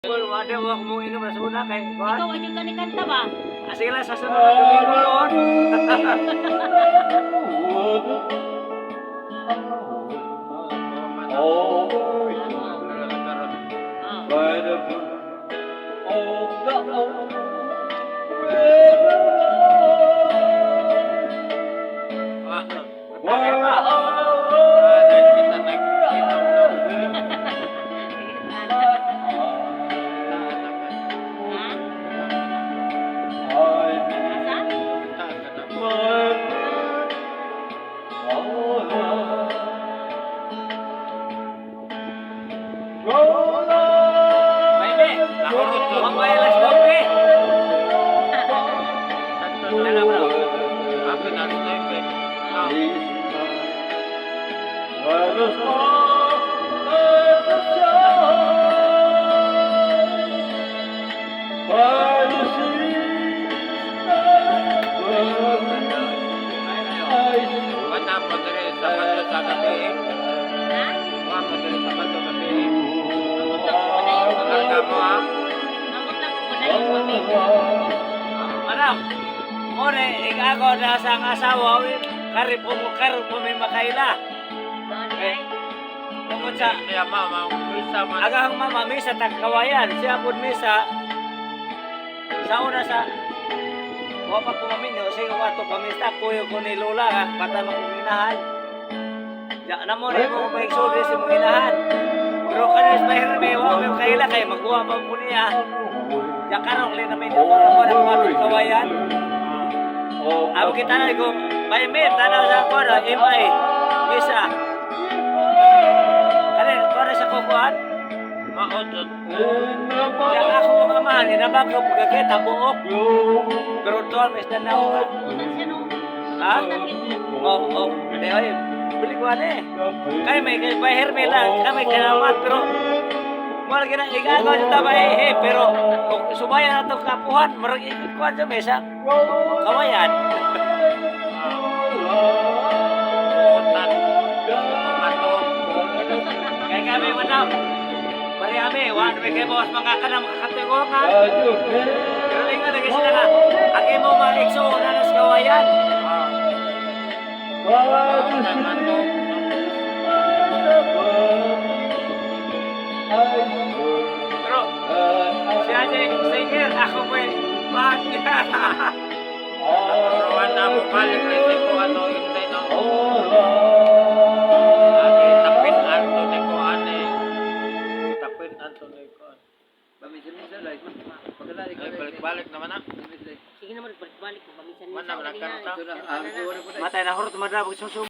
Wala mo ako mong inom na suna kay Juan. Ikaw, adyo ka ni kanta ba? Sige lang, sa sunod na domingo noon. Madam, more ikago na sa asawa, kari po may makaila. Okay. Tungkol sa agang mama misa tagkawayan, siya pud misa sa una sa wapa ko maminyo sige wato pamista kuyo ko ni lola ka pata maginahan. Ya namo ni mo may suri si maginahan. Pero kanis mahir may wa may kaila kay magkuha pa po niya. Ya karong li na may ko na kawayan. Ako kita na ko may mir tanaw sa ko na imay misa. Para sa kukuhan, maotot. Ya ako mga mahal, inabagaw po kakita buok. Pero tuwal, may stanaw. Ha? Oo. Hindi, oy. Bili ko eh. Kaya may hermela, kami kalamat, pero wala ginang igagawa sa taba pero kung sumaya na itong kapuhan, marang ikikuhan sa mesa. Kawayan. Kami madam, pari kami, wala may kayo bawas mga ka na makakatingong ha. Pero ingat lagi sila na, agi mo ma-exo na nas kawayan. Pero, si Ajay Singer, ako po bakit niya? Ruwan na mo balik rin ko ano yung tayo. Balik naman na. Sige naman, balik-balik. Matay na hurot madabog susum.